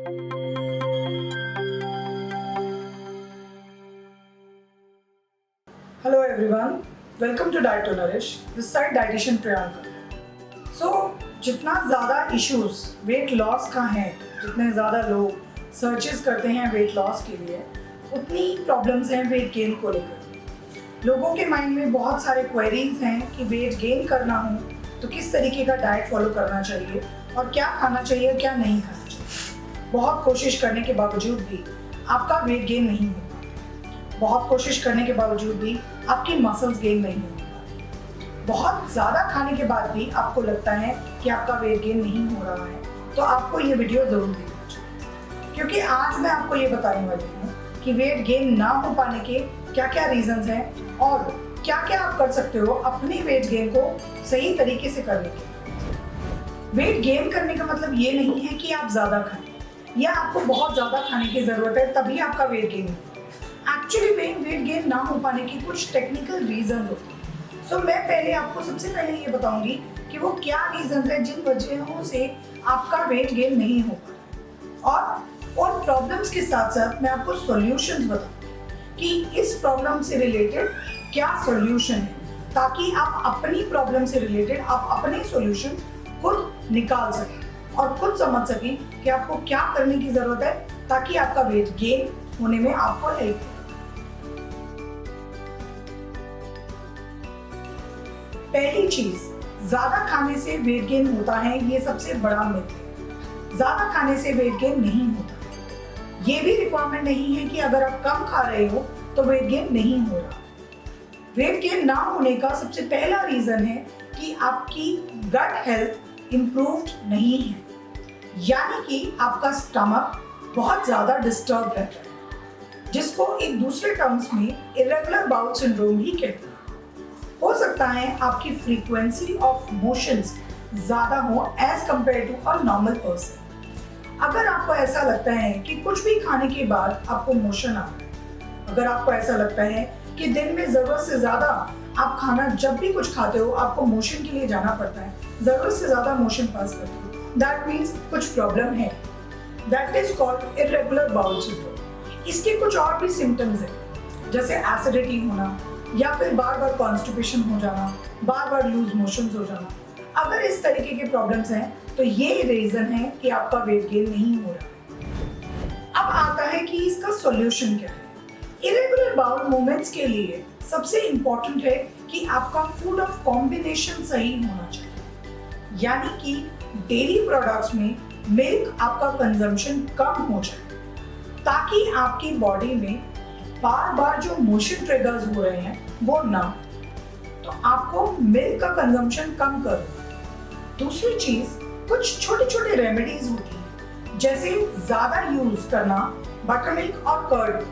Hello everyone, welcome to Diet to Nourish. This side dietitian Priyanka. So जितना ज़्यादा issues weight loss का है, जितने ज़्यादा लोग सर्चेस करते हैं वेट लॉस के लिए, उतनी प्रॉब्लम्स हैं वेट गेन को लेकर। लोगों के माइंड में बहुत सारे क्वेरीज हैं कि वेट गेन करना हो तो किस तरीके का डाइट फॉलो करना चाहिए और क्या खाना चाहिए और क्या नहीं खाना चाहिए। बहुत कोशिश करने के बावजूद भी आपका वेट गेन नहीं होता, बहुत कोशिश करने के बावजूद भी आपकी मसल्स गेन नहीं होती, बहुत ज़्यादा खाने के बाद भी आपको लगता है कि आपका वेट गेन नहीं हो रहा है, तो आपको ये वीडियो ज़रूर देखना चाहिए। क्योंकि आज मैं आपको ये बताने वाली हूँ कि वेट गेन ना हो पाने के क्या क्या रीजंस हैं और क्या क्या आप कर सकते हो अपने वेट गेन को सही तरीके से करने के। वेट गेन करने का मतलब ये नहीं है कि आप ज़्यादा खाएं या आपको बहुत ज़्यादा खाने की ज़रूरत है तभी आपका वेट गेन हो। एक्चुअली में वेट गेन ना हो पाने की कुछ टेक्निकल रीजन होते हैं। सो मैं पहले आपको सबसे पहले ये बताऊंगी कि वो क्या रीजन है जिन वजहों से आपका वेट गेन नहीं हो पा रहा, और उन प्रॉब्लम्स के साथ साथ मैं आपको सॉल्यूशंस बताऊंगी कि इस प्रॉब्लम से रिलेटेड क्या सॉल्यूशन है, ताकि आप अपनी प्रॉब्लम से रिलेटेड आप अपने सॉल्यूशन खुद निकाल सकें और खुद समझ सकें कि आपको क्या करने की जरूरत है ताकि आपका वेट गेन होने में आपको हेल्प हो। पहली चीज, ज्यादा खाने से वेट गेन होता है, ये सबसे बड़ा मिथ है। ज्यादा खाने से वेट गेन नहीं होता। ये भी रिक्वायरमेंट नहीं है कि अगर आप कम खा रहे हो तो वेट गेन नहीं हो रहा। वेट गेन ना होने का सबसे पहला रीजन है कि आपकी गट हेल्थ इंप्रूव्ड नहीं है, यानी कि आपका स्टमक बहुत ज्यादा डिस्टर्ब रहता है, जिसको एक दूसरे टर्म्स में इरेगुलर बाउल सिंड्रोम भी कहते हैं। हो सकता है आपकी फ्रीक्वेंसी ऑफ मोशंस ज़्यादा हो as compare to a normal person. अगर आपको ऐसा लगता है कि कुछ भी खाने के बाद आपको मोशन आ रहा है, अगर आपको ऐसा लगता है कि दिन में ज़रूरत से ज़्यादा आप खाना जब भी कुछ खाते हो आपको मोशन के लिए जाना पड़ता है, ज़रूरत से ज़्यादा मोशन पास करते हो, दैट मीन्स कुछ प्रॉब्लम है। That is called irregular bowel syndrome. इसके कुछ और भी सिम्टम्स हैं, जैसे एसिडिटी होना या फिर बार बार कॉन्स्टिपेशन हो जाना, बार बार लूज मोशंस हो जाना। अगर इस तरीके के प्रॉब्लम्स हैं तो ये रीजन है कि आपका वेट गेन नहीं हो रहा। अब आता है कि इसका सॉल्यूशन क्या है। इरेगुलर बाउल मूवमेंट्स के लिए सबसे इंपॉर्टेंट है कि आपका फूड ऑफ कॉम्बिनेशन सही होना चाहिए, यानी कि डेयरी प्रोडक्ट्स में मिल्क आपका कंजम्पशन कम हो जाए, ताकि आपकी बॉडी में बार बार जो मोशन ट्रिगर्स हो रहे हैं वो ना, तो आपको मिल्क का कंजम्पशन कम करो। दूसरी चीज, कुछ छोटे छोटे रेमेडीज होती हैं, जैसे ज्यादा यूज करना बटर मिल्क और कर्ड।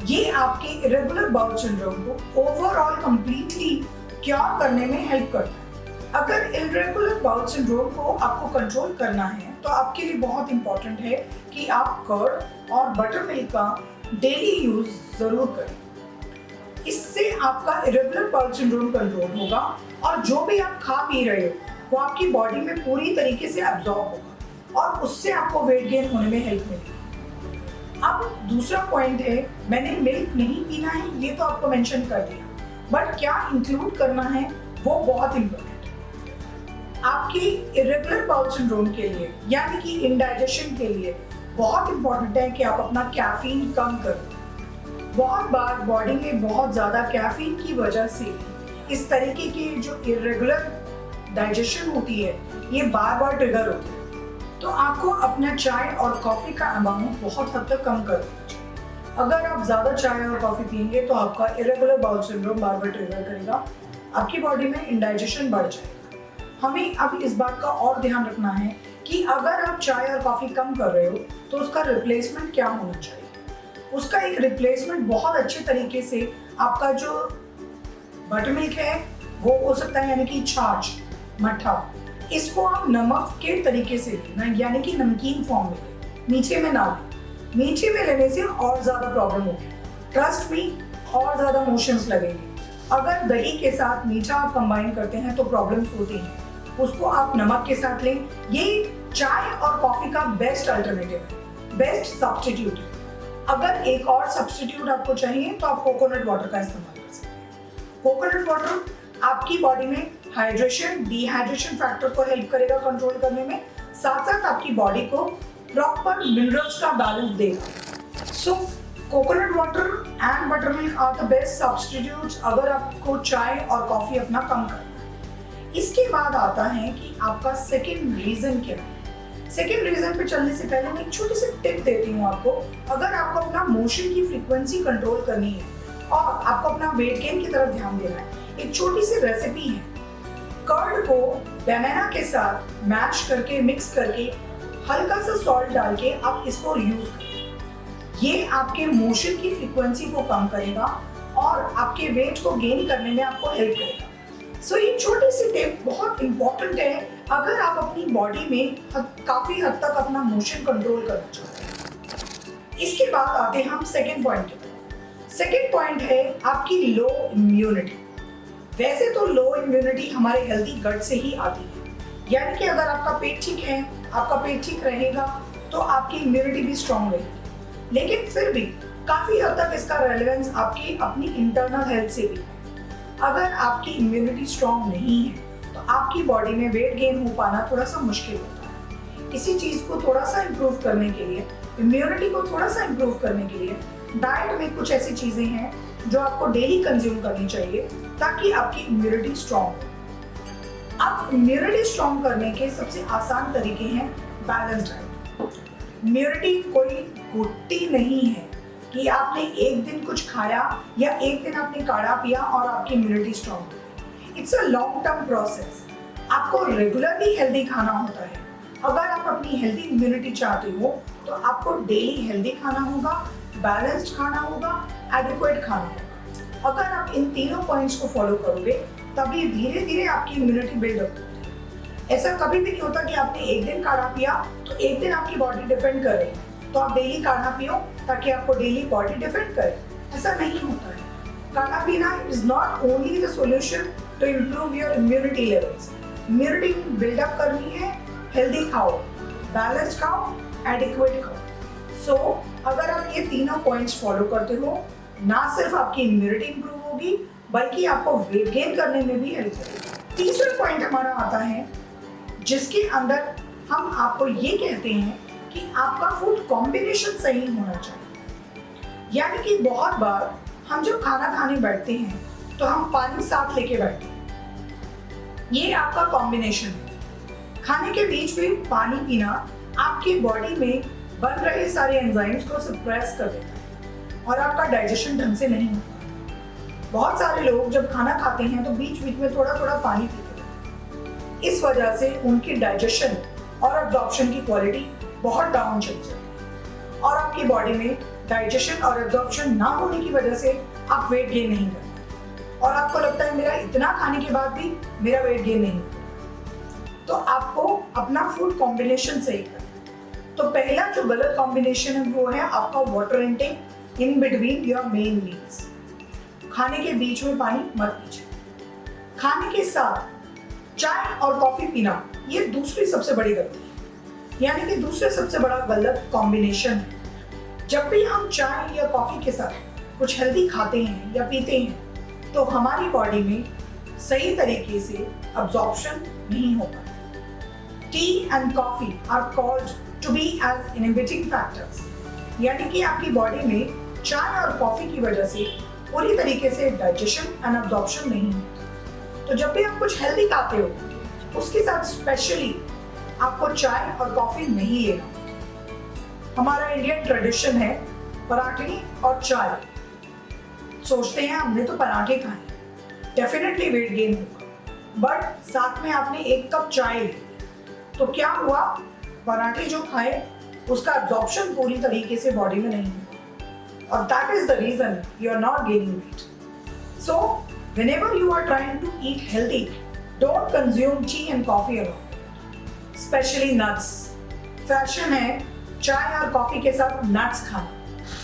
ये आपके इरेगुलर बाउल सिंड्रोम को ओवरऑल कंप्लीटली क्योर करने में हेल्प करता है। अगर इरेगुलर बाउल सिंड्रोम को आपको कंट्रोल करना है तो आपके लिए बहुत इंपॉर्टेंट है कि आप कर्ड और बटर मिल्क का डेली यूज जरूर करें। इससे आपका इरेगुलर बाउल सिंड्रोम कंट्रोल होगा और जो भी आप खा पी रहे हो वो आपकी बॉडी में पूरी तरीके से एब्जॉर्ब होगा और उससे आपको वेट गेन होने में हेल्प मिलेगी। अब दूसरा पॉइंट है, मैंने मिल्क नहीं पीना है ये तो आपको मेंशन कर दिया, बट क्या इंक्लूड करना है वो बहुत इंपॉर्टेंट है। आपकी इरेगुलर बाउल सिंड्रोम के लिए यानी कि इंडाइजेशन के लिए बहुत इंपॉर्टेंट है कि आप अपना कैफीन कम करें। बहुत बार बॉडी में बहुत ज़्यादा कैफीन की वजह से इस तरीके की जो इरेगुलर डाइजेशन होती है ये बार बार ट्रिगर होती है, तो आपको अपना चाय और कॉफ़ी का अमाउंट बहुत हद तक कम कर देना चाहिए। अगर आप ज़्यादा चाय और कॉफ़ी पियेंगे तो आपका इरेगुलर बाउल सिंड्रोम बार बार ट्रिगर करेगा, आपकी बॉडी में इंडाइजेशन बढ़ जाएगा। हमें अब इस बात का और ध्यान रखना है कि अगर आप चाय और कॉफ़ी कम कर रहे हो तो उसका रिप्लेसमेंट क्या होना चाहिए। उसका एक रिप्लेसमेंट बहुत अच्छे तरीके से आपका जो बटर मिल्क है वो हो सकता है, यानी कि छाछ, मट्ठा। इसको आप नमक के तरीके से लेना, यानी कि नमकीन फॉर्म में लें, मीठे में ना लें। मीठे में लेने से और ज़्यादा प्रॉब्लम होगी, ट्रस्ट मी, और ज़्यादा मोशंस लगेंगे। अगर दही के साथ मीठा आप कंबाइन करते हैं तो प्रॉब्लम्स होती हैं, उसको आप नमक के साथ लें। ये चाय और कॉफ़ी का बेस्ट अल्टरनेटिव है। बेस्ट सब्स्टिट्यूट है। अगर एक और सब्स्टिट्यूट आपको चाहिए तो आप कोकोनट वाटर का इस्तेमाल कर सकते हैं। कोकोनट वाटर आपकी बॉडी में हाइड्रेशन, डिहाइड्रेशन फैक्टर को हेल्प करेगा कंट्रोल करने में, साथ साथ आपकी बॉडी को प्रॉपर मिनरल्स का बैलेंस देगा। So coconut water and buttermilk are the best substitutes अगर आपको चाय और कॉफी अपना कम करना है। इसके बाद आता है कि आपका सेकेंड रीजन क्या है। सेकेंड रीजन पे चलने से पहले मैं एक छोटी सी टिप देती हूँ आपको। अगर आपको अपना मोशन की फ्रीक्वेंसी कंट्रोल करनी है और आपको अपना वेट गेन की तरफ ध्यान देना है, एक छोटी सी रेसिपी है। कर्ड को बनाना के साथ मैश करके, मिक्स करके, हल्का सा सॉल्ट डाल के आप इसको यूज करें। ये आपके मोशन की फ्रीक्वेंसी को कम करेगा और आपके वेट को गेन करने में आपको हेल्प करेगा। सो ये छोटी सी टिप बहुत इंपॉर्टेंट है अगर आप अपनी बॉडी में काफी हद तक अपना मोशन कंट्रोल करना चाहते हैं। इसके बाद आते हैं हम सेकेंड पॉइंट पे। सेकेंड पॉइंट है आपकी लो इम्यूनिटी। वैसे तो लो इम्यूनिटी हमारे हेल्दी गट से ही आती है, यानी कि अगर आपका पेट ठीक है, आपका पेट ठीक रहेगा तो आपकी इम्यूनिटी भी स्ट्रांग रहेगी। लेकिन फिर भी काफी हद तक इसका रेलेवेंस आपकी अपनी इंटरनल हेल्थ से भी। अगर आपकी इम्यूनिटी स्ट्रांग नहीं है तो आपकी बॉडी में वेट गेन हो पाना थोड़ा सा मुश्किल होता है। इसी चीज को थोड़ा सा इम्प्रूव करने के लिए, इम्यूनिटी को थोड़ा सा इम्प्रूव करने के लिए डाइट में कुछ ऐसी चीजें हैं जो आपको डेली कंज्यूम करनी चाहिए ताकि आपकी इम्यूनिटी स्ट्रांग हो। अब इम्यूनिटी स्ट्रांग करने के सबसे आसान तरीके हैं बैलेंस डाइट। इम्यूनिटी कोई गुट्टी नहीं है कि आपने एक दिन कुछ खाया या एक दिन आपने काढ़ा पिया और आपकी इम्यूनिटी स्ट्रांग हो गई। It's a long term process. आपको रेगुलरली हेल्दी खाना होता है। अगर आप अपनी हेल्दी इम्यूनिटी चाहते हो तो आपको डेली हेल्दी खाना होगा, बैलेंस्ड खाना होगा, एडिक्वेट खाना होगा। अगर आप इन तीनों पॉइंट्स को फॉलो करोगे तभी धीरे धीरे आपकी इम्यूनिटी बिल्डअप होती है। ऐसा कभी भी नहीं होता कि आपने एक दिन काढ़ा पिया तो एक दिन आपकी बॉडी डिफेंड कर रही है तो आप डेली काढ़ा पियो ताकि आपको डेली बॉडी डिफेंड करे। ऐसा नहीं होता है। काढ़ा पीना is not only the solution to improve your immunity levels. Immunity buildup करनी है, हेल्दी खाओ, बैलेंस्ड खाओ, एडिक्वेट खाओ। सो अगर आप ये तीनों पॉइंट्स फॉलो करते हो, ना सिर्फ आपकी इम्यूनिटी इंप्रूव होगी बल्कि आपको वेट गेन करने में भी हेल्प करेगी। तीसरा पॉइंट हमारा आता है जिसके अंदर हम आपको ये कहते हैं कि आपका फूड कॉम्बिनेशन सही होना चाहिए। यानी कि बहुत बार हम जब खाना खाने बैठते हैं तो हम पानी साथ लेके बैठते हैं। ये आपका कॉम्बिनेशन है। खाने के बीच में पानी पीना आपकी बॉडी में बन रहे सारे एंजाइम्स को सप्रेस कर देता है और आपका डाइजेशन ढंग से नहीं होता। बहुत सारे लोग जब खाना खाते हैं तो बीच बीच में थोड़ा थोड़ा पानी पीते हैं। इस वजह से उनकी डाइजेशन और एब्जॉर्प्शन की क्वालिटी बहुत डाउन चली जाती है और आपकी बॉडी में डाइजेशन और एब्जॉर्प्शन ना होने की वजह से आप वेट गेन नहीं करते और आपको लगता है मेरा इतना खाने के बाद भी मेरा वेट गेन नहीं होता। तो आपको अपना फूड कॉम्बिनेशन सही करना है। तो पहला जो गलत कॉम्बिनेशन है वो है आपका water intake in between your main meals. खाने के बीच में पानी मत पीजिए। खाने के साथ चाय और कॉफी पीना ये दूसरी सबसे बड़ी गलती है, यानी कि दूसरे सबसे बड़ा गलत कॉम्बिनेशन है। जब भी हम चाय या कॉफी के साथ कुछ हेल्दी खाते हैं या पीते हैं तो हमारी बॉडी में सही तरीके से अब्जॉर्प्शन नहीं हो पाता। Tea and coffee are called to be as inhibiting factors, यानी कि आपकी बॉडी में चाय और कॉफी की वजह से पूरी तरीके से डाइजेशन एंड अब्जॉर्प्शन नहीं होता। तो जब भी आप कुछ हेल्दी खाते हो उसके साथ स्पेशली आपको चाय और कॉफी नहीं लेना। हमारा इंडियन ट्रेडिशन है पराठे और चाय। सोचते हैं हमने तो पराठे खाए, डेफिनेटली वेट गेन होगा, बट साथ में आपने एक कप चाय ली तो क्या हुआ, पराठे जो खाए उसका एब्जॉर्प्शन पूरी तरीके से बॉडी में नहीं हुआ और that is the reason you are not gaining weight. So whenever you are trying to eat healthy, don't consume tea and coffee alone, specially nuts. Fashion है चाय और कॉफी के साथ नट्स खाना।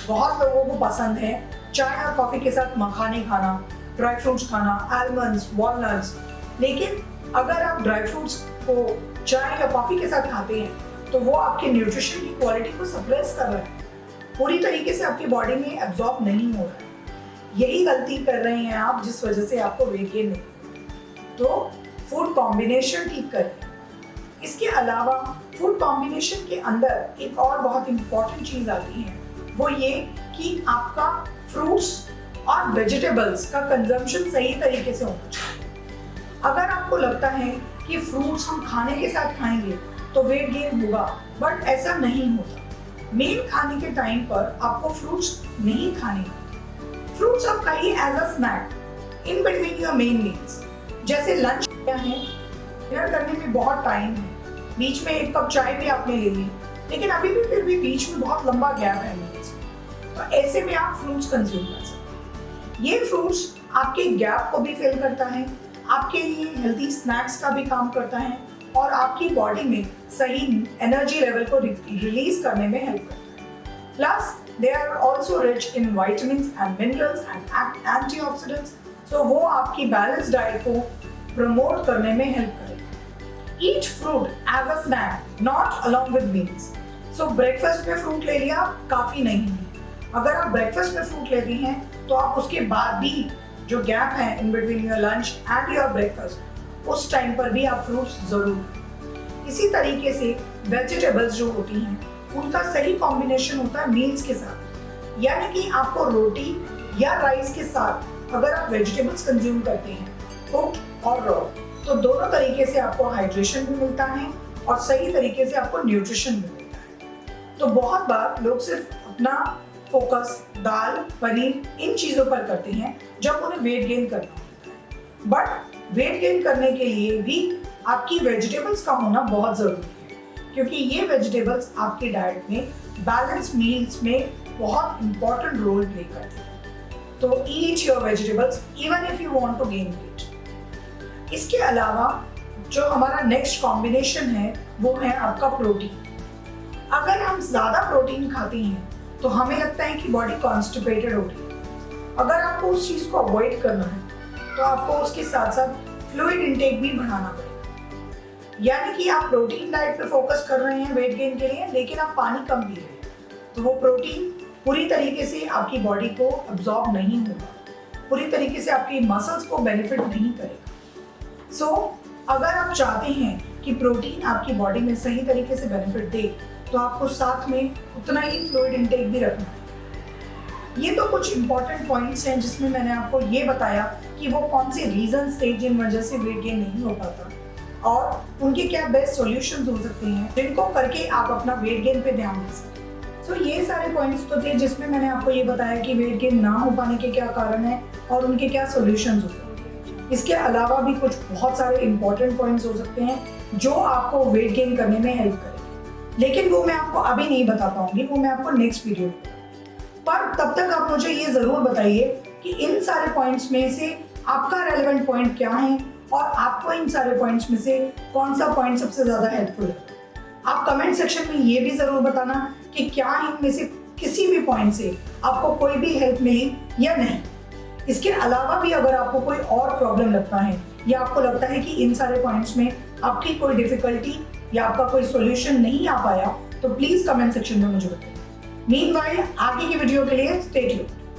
बहुत लोगों को पसंद है चाय और कॉफी के साथ मखाने खाना, ड्राई फ्रूट्स खाना, आलमंड्स, वॉलनट्स। लेकिन अगर आप ड्राई फ्रूट्स को चाय या कॉफी के साथ खाते हैं तो वो आपके न्यूट्रिशन की क्वालिटी को सप्रेस कर रहा है, पूरी तरीके से आपकी बॉडी में एब्जॉर्ब नहीं हो रहा है। यही गलती कर रहे हैं आप, जिस वजह से आपको वेट गेन नहीं हो। तो फूड कॉम्बिनेशन ठीक करें। इसके अलावा फूड कॉम्बिनेशन के अंदर एक और बहुत इम्पॉर्टेंट चीज़ आती है, वो ये कि आपका फ्रूट्स और वेजिटेबल्स का कंजम्पशन सही तरीके से होना चाहिए। अगर आपको लगता है कि फ्रूट्स हम खाने के साथ खाएंगे तो वेट गेन होगा, बट ऐसा नहीं होता। मील खाने के टाइम पर आपको फ्रूट्स नहीं खाने, फ्रूट्स आप खाइए as a snack in between your main meals. जैसे लंच क्या है, डिनर करने में बहुत टाइम है, बीच में एक कप चाय भी आपने ले ली, लेकिन अभी भी फिर भी बीच में बहुत लंबा गैप है मील्स, तो ऐसे में आप फ्रूट्स कंज्यूम कर सकते हैं। ये फ्रूट्स आपके गैप को भी फिल करता है, आपके लिए हेल्दी स्नैक्स का भी काम करता है और आपकी बॉडी में सही एनर्जी लेवल को रिलीज करने में हेल्प करता है। Plus they are also rich in vitamins and minerals and antioxidants, so वो आपकी बैलेंस डाइट को प्रमोट करने में हेल्प करेगा। Eat fruit as a snack, not along with meals. So breakfast में फ्रूट ले लिया काफी नहीं है। अगर आप ब्रेकफास्ट में फ्रूट लेती हैं तो आप उसके बाद भी जो गैप है इन between your lunch and your breakfast, उस टाइम पर भी आप फ्रूट्स जरूर। इसी तरीके से वेजिटेबल्स जो होती हैं उनका सही कॉम्बिनेशन होता है मील्स के साथ, यानी कि आपको रोटी या राइस के साथ अगर आप वेजिटेबल्स कंज्यूम करते हैं कुक्ड और रॉ, तो दोनों तरीके से आपको हाइड्रेशन भी मिलता है और सही तरीके से आपको न्यूट्रिशन भी मिलता है। तो बहुत बार लोग सिर्फ अपना फोकस दाल, पनीर इन चीज़ों पर करते हैं जब उन्हें वेट गेन करना होता है, बट वेट गेन करने के लिए भी आपकी वेजिटेबल्स का होना बहुत ज़रूरी है, क्योंकि ये वेजिटेबल्स आपके डाइट में बैलेंस मील्स में बहुत इंपॉर्टेंट रोल प्ले करते हैं। तो eat your vegetables even if you want to gain weight. इसके अलावा जो हमारा नेक्स्ट कॉम्बिनेशन है वो है आपका प्रोटीन। अगर हम ज़्यादा प्रोटीन खाते हैं तो हमें लगता है कि बॉडी कॉन्स्टिपेटेड हो रही है। अगर आपको उस चीज़ को अवॉइड करना है तो आपको उसके साथ साथ फ्लूइड इंटेक भी बढ़ाना पड़ेगा, यानी कि आप प्रोटीन डाइट पे फोकस कर रहे हैं वेट गेन के लिए, लेकिन आप पानी कम पी रहे हैं, तो वो प्रोटीन पूरी तरीके से आपकी बॉडी को अब्जॉर्ब नहीं होगा, पूरी तरीके से आपकी मसल्स को बेनिफिट नहीं करेगा। सो अगर आप चाहते हैं कि प्रोटीन आपकी बॉडी में सही तरीके से बेनिफिट दे तो आपको साथ में उतना ही फ्लूइड इंटेक भी रखना है। ये तो कुछ इंपॉर्टेंट पॉइंट्स हैं जिसमें मैंने आपको ये बताया कि वो कौन से रीजंस थे जिन वजह से वेट गेन नहीं हो पाता और उनके क्या बेस्ट सॉल्यूशंस हो सकते हैं जिनको करके आप अपना वेट गेन पे ध्यान दे सकते हैं। तो ये सारे पॉइंट्स तो थे जिसमें मैंने आपको ये बताया कि वेट गेन ना हो पाने के क्या कारण हैं और उनके क्या सॉल्यूशंस हो सकते हैं। इसके अलावा भी कुछ बहुत सारे इंपॉर्टेंट पॉइंट्स हो सकते हैं जो आपको वेट गेन करने में हेल्प करेंगे, लेकिन वो मैं आपको अभी नहीं बता पाऊंगी, वो मैं आपको नेक्स्ट वीडियो में। पर तब तक आप मुझे ये ज़रूर बताइए कि इन सारे पॉइंट्स में से आपका रेलेवेंट पॉइंट क्या है और आपको इन सारे पॉइंट्स में से कौन सा पॉइंट सबसे ज़्यादा हेल्पफुल है। आप कमेंट सेक्शन में ये भी ज़रूर बताना कि क्या इनमें से किसी भी पॉइंट से आपको कोई भी हेल्प मिली या नहीं। इसके अलावा भी अगर आपको कोई और प्रॉब्लम लगता है या आपको लगता है कि इन सारे पॉइंट्स में आपकी कोई डिफिकल्टी या आपका कोई सॉल्यूशन नहीं आ पाया, तो प्लीज़ कमेंट सेक्शन में मुझे बताइए। मीनवाइल आगे की वीडियो के लिए स्टे ट्यून्ड।